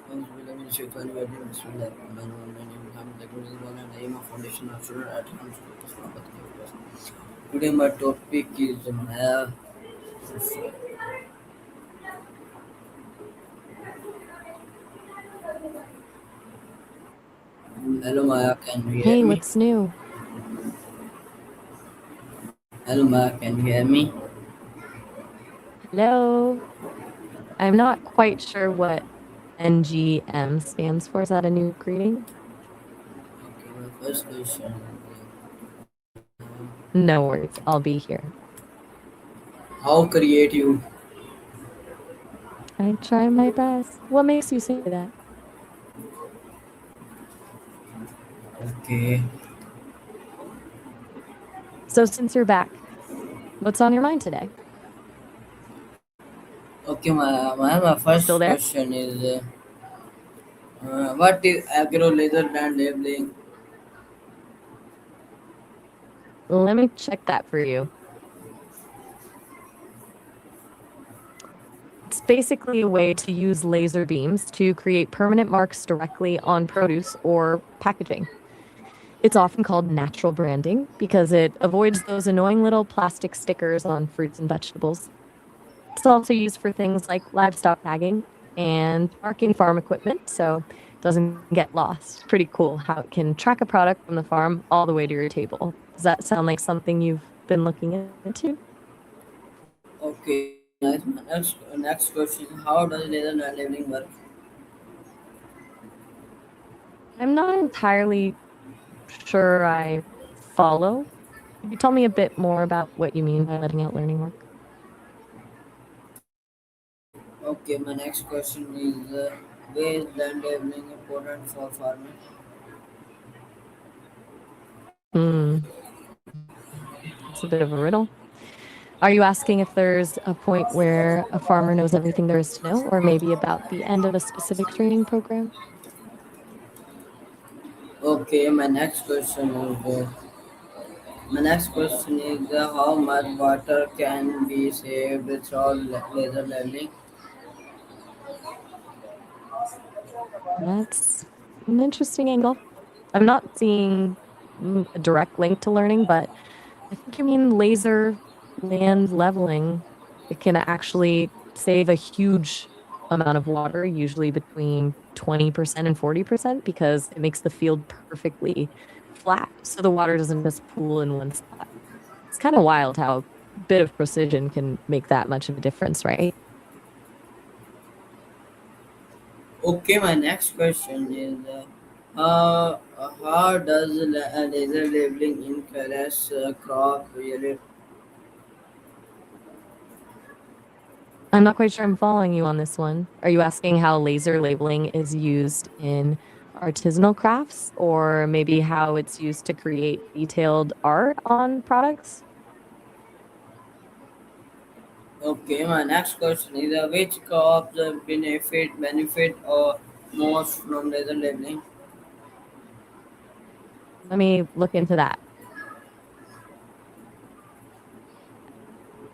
أعوذ بالله من الشيطان الرجيم بسم الله الرحمن الرحيم my name is Hamid Agro and I am a foundation student at Assalam-o-Alaikum. Today my topic is Maya. Hello Maya, can you hear Hey, me? what's new? Hello Maya, can you hear me? Hello. I'm not quite sure what NGM stands for. Is that a new greeting? Okay, my first question No worries. I'll be here. how creative? I try my best. What makes you say that? Okay, So, since you're back, what's on your mind today? okay my You still first there? question is what is agro laser and labeling? Let me check that for you. It's basically a way to use laser beams to create permanent marks directly on produce or packaging. It's often called natural branding because it avoids those annoying little plastic stickers on fruits and vegetables. It's also used for things like livestock tagging and marking farm equipment so it doesn't get lost. Pretty cool how it can track a product from the farm all the way to your table. Does that sound like something you've been looking into? Okay, nice. My next question is how does laser and labeling work? I'm not entirely sure I follow. Could you tell me a bit more about what you mean by letting out learning work? Okay, my next question is why is land labeling important for farming? Hmm, it's a bit of a riddle. Are you asking if there's a point where a farmer knows everything there is to know, or maybe about the end of a specific training program? Okay, my next question is how much water can be saved through laser leveling? That's an interesting angle. I'm not seeing a direct link to learning, but I think you mean laser land leveling. It can actually save a huge amount of water, usually between 20% and 40%, because it makes the field perfectly flat. So the water doesn't just pool in one spot. It's kind of wild how a bit of precision can make that much of a difference, right? Okay, my next question is how does laser labeling increase crop yield? I'm not quite sure I'm following you on this one. Are you asking how laser labeling is used in artisanal crafts, or maybe how it's used to create detailed art on products? Okay, my next question is which crops benefit most from laser labeling? Let me look into that.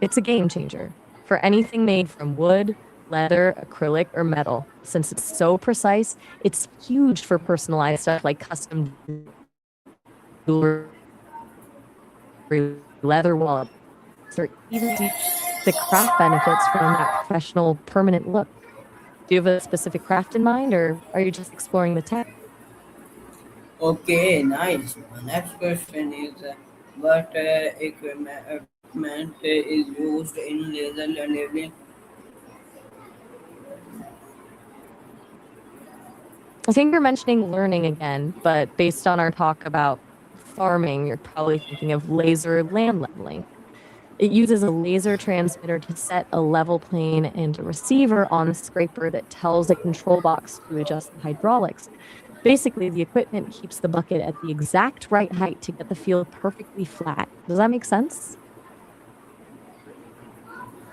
It's a game changer for anything made from wood, leather, acrylic, or metal. Since it's so precise, it's huge for personalized stuff like custom jewelry, leather wallets, or even the craft benefits from that professional permanent look. Do you have a specific craft in mind, or are you just exploring the tech? Okay, nice. My next question is what equipment is used in laser labeling? I think you're mentioning learning again, but based on our talk about farming, you're probably thinking of laser land leveling. It uses a laser transmitter to set a level plane and a receiver on the scraper that tells a control box to adjust the hydraulics. Basically, the equipment keeps the bucket at the exact right height to get the field perfectly flat. Does that make sense?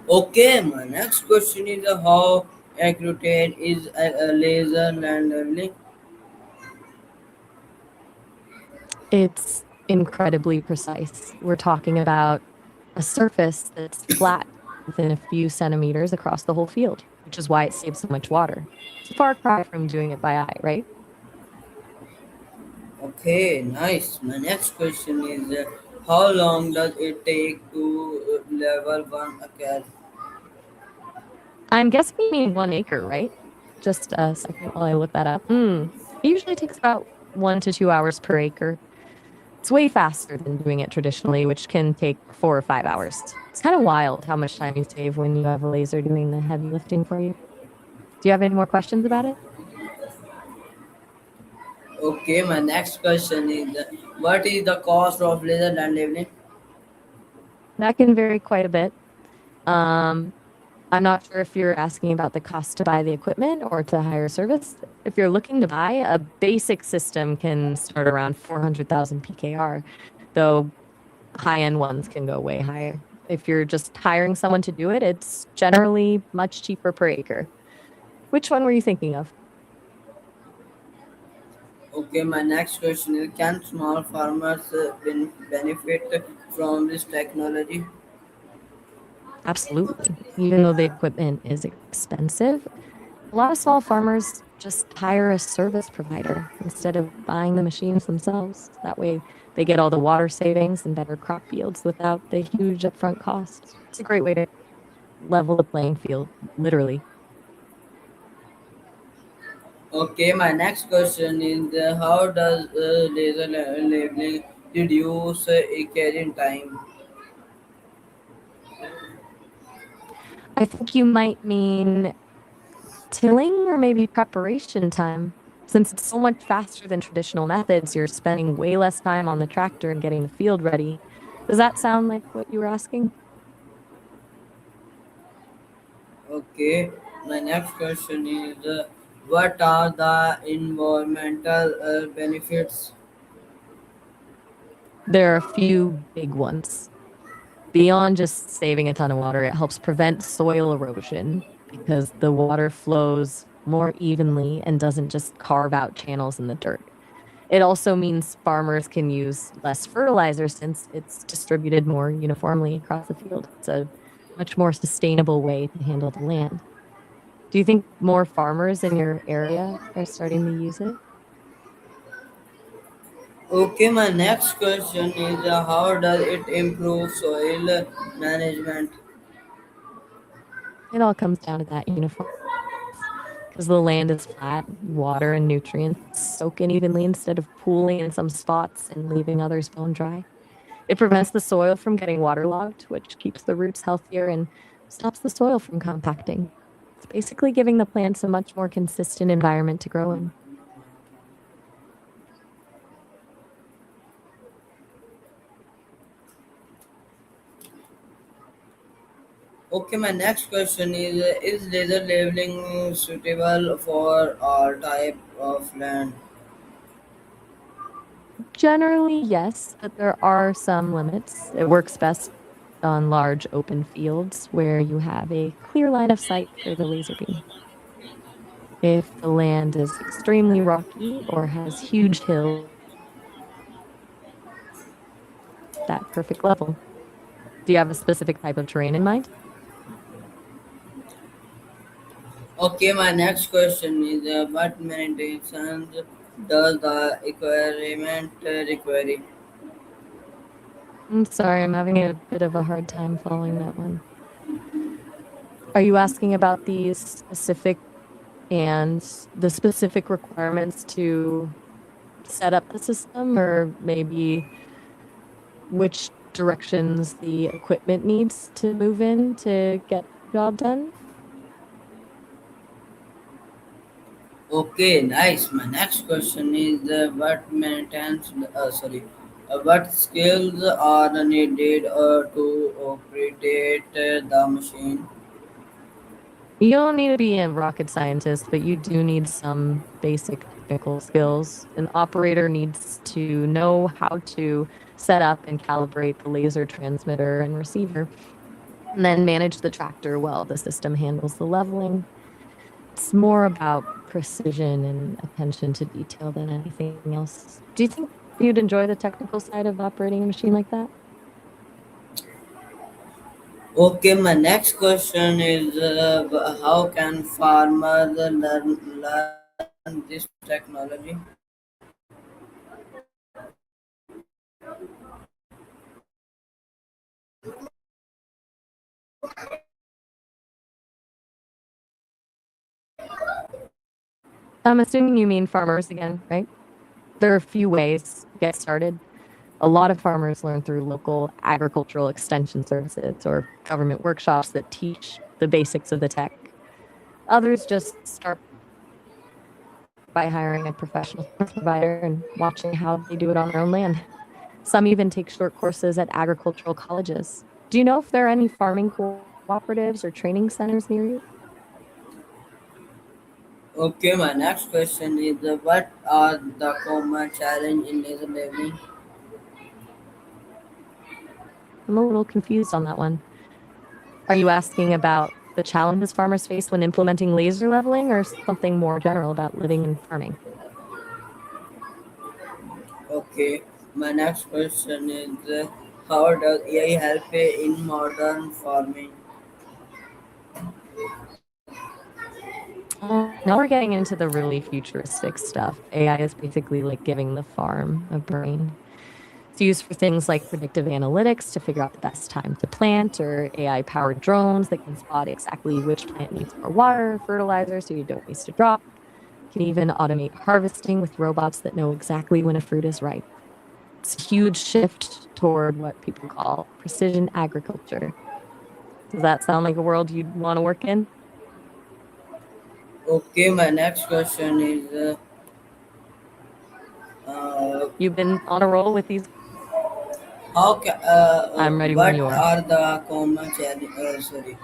Okay, my next question is how accurate is a laser land labeling? It's incredibly precise. We're talking about a surface that's flat within a few centimeters across the whole field. which is why it saves so much water. It's a far cry from doing it by eye, right? Okay, nice. My next question is how long does it take to level one acre? I'm guessing you mean 1 acre, right? Just a second while I look that up. It usually takes about 1 to 2 hours per acre. It's way faster than doing it traditionally, which can take 4 or 5 hours. It's kind of wild how much time you save when you have a laser doing the heavy lifting for you. Do you have any more questions about it? Okay, my next question is what is the cost of laser land labeling? That can vary quite a bit. Um, I'm not sure if you're asking about the cost to buy the equipment or to hire service. If you're looking to buy, a basic system can start around 400,000 PKR, though high-end ones can go way higher. If you're just hiring someone to do it, it's generally much cheaper per acre. Which one were you thinking of? Okay, my next question is can small farmers benefit from this technology? Absolutely. Even though the equipment is expensive, a lot of small farmers just hire a service provider instead of buying the machines themselves. That way, they get all the water savings and better crop yields without the huge upfront cost. It's a great way to level the playing field, literally. Okay, my next question is how does labeling reduce carrying time? I think you might mean tilling or maybe preparation time. Since it's so much faster than traditional methods, you're spending way less time on the tractor and getting the field ready. Does that sound like what you were asking? Okay, my next question is what are the environmental benefits? There are a few big ones. Beyond just saving a ton of water, it helps prevent soil erosion because the water flows more evenly and doesn't just carve out channels in the dirt. It also means farmers can use less fertilizer since it's distributed more uniformly across the field. It's a much more sustainable way to handle the land. Do you think more farmers in your area are starting to use it? Okay, my next question is how does it improve soil management? It all comes down to that uniform because the land is flat, water and nutrients soak in evenly instead of pooling in some spots and leaving others bone dry. It prevents the soil from getting waterlogged, which keeps the roots healthier and stops the soil from compacting. It's basically giving the plants a much more consistent environment to grow in. Okay, my next question is laser labeling suitable for all type of land? Generally, yes, but there are some limits. It works best on large open fields where you have a clear line of sight for the laser beam. If the land is extremely rocky or has huge hills, that perfect level. Do you have a specific type of terrain in mind? Okay, my next question is what maintenance does the equipment require? I'm sorry, I'm having a bit of a hard time following that one. Are you asking about the specific requirements to set up the system, or maybe which directions the equipment needs to move in to get the job done? Okay, nice. My next question is what skills are needed to operate the machine? You don't need to be a rocket scientist, but you do need some basic technical skills. An operator needs to know how to set up and calibrate the laser transmitter and receiver, and then manage the tractor while the system handles the leveling. It's more about precision and attention to detail than anything else. Do you think you'd enjoy the technical side of operating a machine like that? Okay, my next question is how can farmers learn this technology? I'm assuming you mean farmers again, right? There are a few ways to get started. A lot of farmers learn through local agricultural extension services or government workshops that teach the basics of the tech. Others just start by hiring a professional service provider and watching how they do it on their own land. Some even take short courses at agricultural colleges. Do you know if there are any farming cooperatives or training centers near you? Okay, my next question is what are the common challenge in laser leveling? I'm a little confused on that one. Are you asking about the challenges farmers face when implementing laser leveling or something more general about living and farming? Okay, my next question is how does AI help in modern farming? Now we're getting into the really futuristic stuff. AI is basically like giving the farm a brain. It's used for things like predictive analytics to figure out the best time to plant, or AI powered drones that can spot exactly which plant needs more water or fertilizer so you don't waste a drop. Can even automate harvesting with robots that know exactly when a fruit is ripe. It's a huge shift toward what people call precision agriculture. Does that sound like a world you'd want to work in? Okay, my next question is uh, You've been on a roll with these. I'm ready when what you are. are the common challenge? Sorry,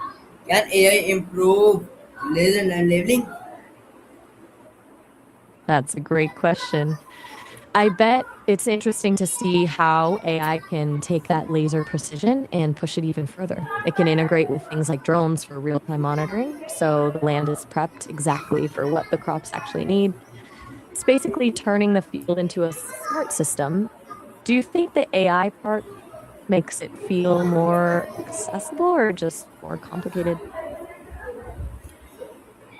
can AI improve laser leveling? That's a great question. I bet it's interesting to see how AI can take that laser precision and push it even further. It can integrate with things like drones for real time monitoring, so the land is prepped exactly for what the crops actually need. It's basically turning the field into a smart system. Do you think the AI part makes it feel more accessible or just more complicated?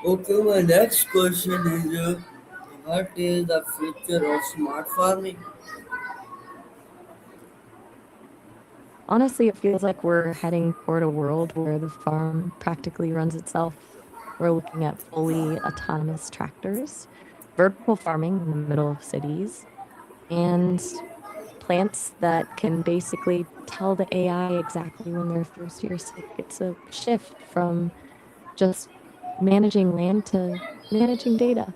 Okay, my next question is what is the future of smart farming? Honestly, it feels like we're heading toward a world where the farm practically runs itself. We're looking at fully autonomous tractors, vertical farming in the middle of cities, and plants that can basically tell the AI exactly when they're thirsty or sick. It's a shift from just managing land to managing data.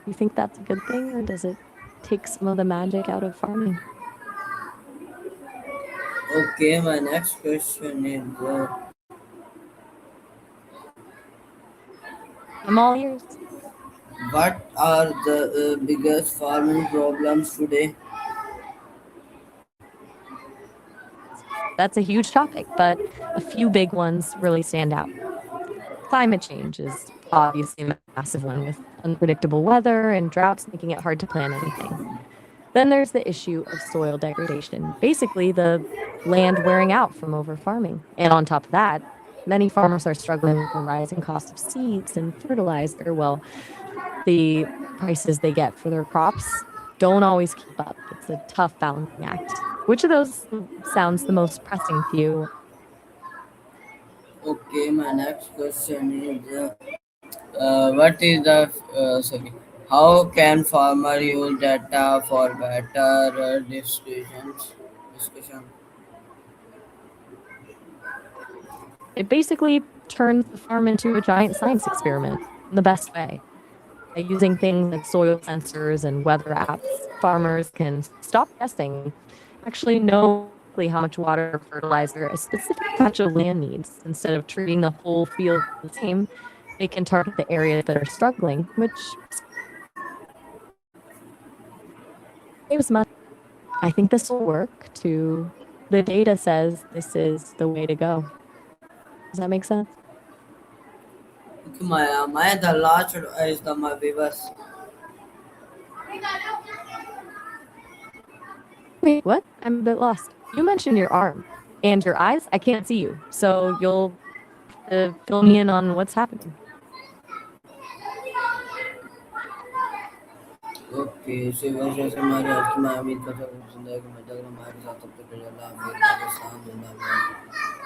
You think that's a good thing, or does it take some of the magic out of farming? Okay, my next question is I'm all ears. what are the biggest farming problems today? That's a huge topic, but a few big ones really stand out. Climate change is obviously a massive one, with unpredictable weather and droughts making it hard to plant anything. Then there's the issue of soil degradation, basically, the land wearing out from over farming. And on top of that, many farmers are struggling with the rising cost of seeds and fertilizer. Well, the prices they get for their crops don't always keep up. It's a tough balancing act. Which of those sounds the most pressing to you? Okay, my next question is what is the sorry? How can farmer use data for better decisions? Discussion. It basically turns the farm into a giant science experiment in the best way. By using things like soil sensors and weather apps, farmers can stop guessing and actually know exactly how much water or fertilizer a specific patch of land needs. Instead of treating the whole field the same, they can target the areas that are struggling, which saves money. I think this will work too. The data says this is the way to go. Does that make sense? Okay, my the last is the my viewers. Wait, what? I'm a bit lost. You mentioned your arm. And your eyes? I can't see you, so you'll have to fill me in on what's happening. Okay so वैसे ऐसे हमारे आज की मैं हामिद का सब जिंदगी में तक हमारे साथ तब तक के लिए अल्लाह हाफिज़ पाकिस्तान जिंदाबाद